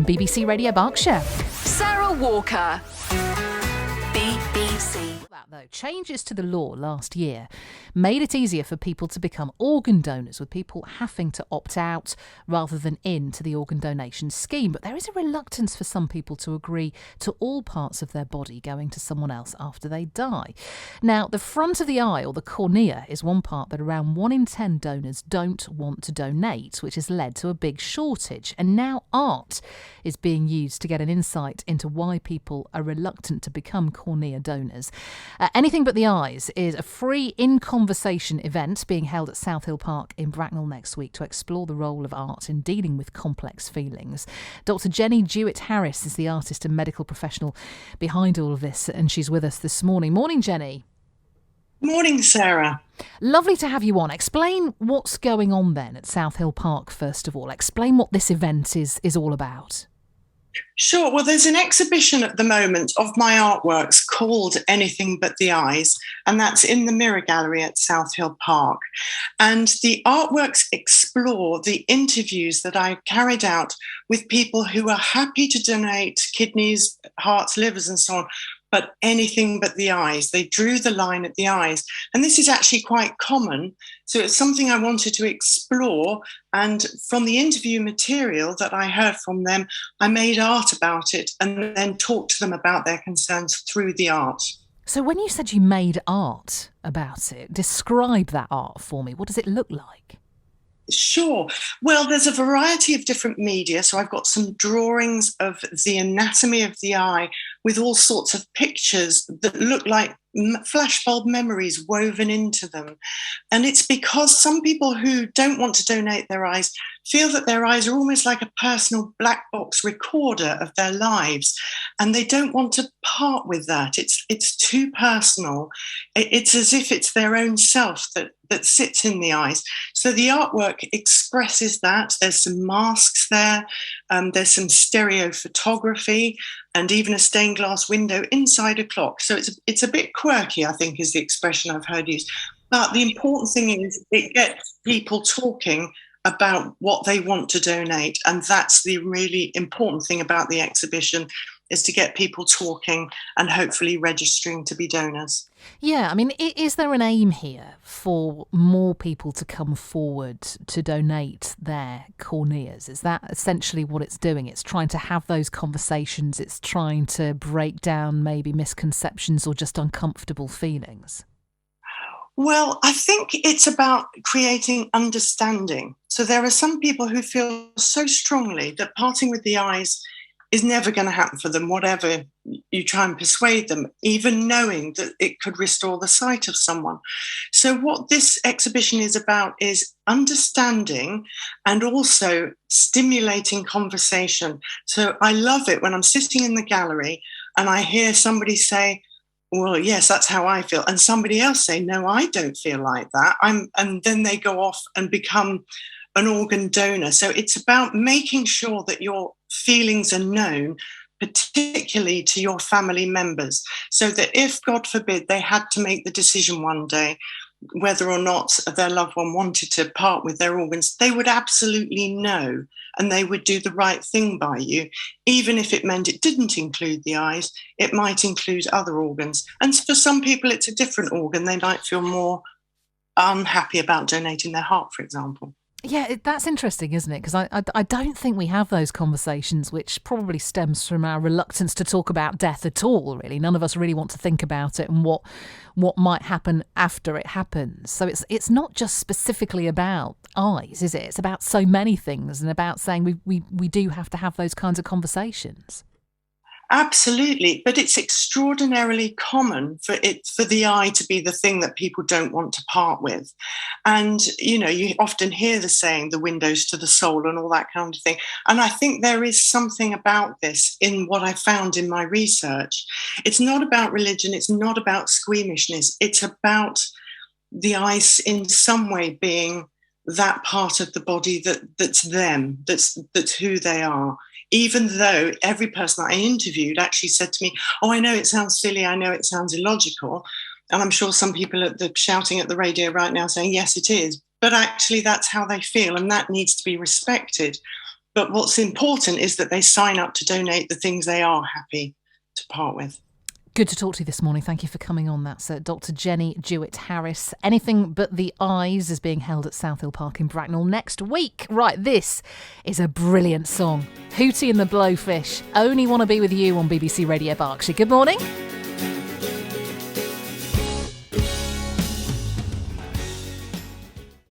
on BBC Radio Berkshire. Sarah Walker, BBC. Though changes to the law last year made it easier for people to become organ donors, with people having to opt out rather than in to the organ donation scheme. But there is a reluctance for some people to agree to all parts of their body going to someone else after they die. Now, the front of the eye, or the cornea, is one part that around 1 in 10 donors don't want to donate, which has led to a big shortage. And now art is being used to get an insight into why people are reluctant to become cornea donors. Anything But the Eyes is a free in-conversation event being held at South Hill Park in Bracknell next week to explore the role of art in dealing with complex feelings. Dr Jennie Jewitt-Harris is the artist and medical professional behind all of this, and she's with us this morning. Morning, Jennie. Morning, Sarah. Lovely to have you on. Explain what's going on then at South Hill Park, first of all. Explain what this event is all about. Sure. Well, there's an exhibition at the moment of my artworks called Anything But the Eyes, and that's in the Mirror Gallery at South Hill Park. And the artworks explore the interviews that I carried out with people who are happy to donate kidneys, hearts, livers, and so on, but anything but the eyes. They drew the line at the eyes. And this is actually quite common. So it's something I wanted to explore. And from the interview material that I heard from them, I made art about it and then talked to them about their concerns through the art. So when you said you made art about it, describe that art for me. What does it look like? Sure. Well, there's a variety of different media. So I've got some drawings of the anatomy of the eye with all sorts of pictures that look like flashbulb memories woven into them. And it's because some people who don't want to donate their eyes feel that their eyes are almost like a personal black box recorder of their lives, and they don't want to part with that. It's too personal. It's as if it's their own self that sits in the eyes. So the artwork expresses that. There's some masks there. There's some stereo photography and even a stained glass window inside a clock. So it's a bit quirky, I think, is the expression I've heard used. But the important thing is it gets people talking about what they want to donate. And that's the really important thing about the exhibition, is to get people talking and hopefully registering to be donors. Yeah, I mean, is there an aim here for more people to come forward to donate their corneas? Is that essentially what it's doing? It's trying to have those conversations. It's trying to break down maybe misconceptions or just uncomfortable feelings. Well, I think it's about creating understanding. So there are some people who feel so strongly that parting with the eyes is never going to happen for them, whatever you try and persuade them, even knowing that it could restore the sight of someone. So what this exhibition is about is understanding and also stimulating conversation. So I love it when I'm sitting in the gallery and I hear somebody say, well, yes, that's how I feel. And somebody else say, no, I don't feel like that. And then they go off and become an organ donor. So it's about making sure that your feelings are known, particularly to your family members, so that if, God forbid, they had to make the decision one day whether or not their loved one wanted to part with their organs, they would absolutely know, and they would do the right thing by you, even if it meant it didn't include the eyes. It might include other organs. And for some people, it's a different organ. They might feel more unhappy about donating their heart, for example. Yeah, that's interesting, isn't it? Because I don't think we have those conversations, which probably stems from our reluctance to talk about death at all, really. None of us really want to think about it and what might happen after it happens. So it's not just specifically about eyes, is it? It's about so many things, and about saying we do have to have those kinds of conversations. Absolutely, but it's extraordinarily common for the eye to be the thing that people don't want to part with. And, you know, you often hear the saying, the windows to the soul and all that kind of thing. And I think there is something about this in what I found in my research. It's not about religion. It's not about squeamishness. It's about the eyes in some way being that part of the body that's them, that's who they are. Even though every person I interviewed actually said to me, oh, I know it sounds silly, I know it sounds illogical. And I'm sure some people are shouting at the radio right now saying, yes, it is. But actually, that's how they feel, and that needs to be respected. But what's important is that they sign up to donate the things they are happy to part with. Good to talk to you this morning. Thank you for coming on. That's Dr Jennie Jewitt-Harris. Anything But the Eyes is being held at South Hill Park in Bracknell next week. Right, this is a brilliant song. Hootie and the Blowfish. Only Want to Be With You on BBC Radio Berkshire. Good morning.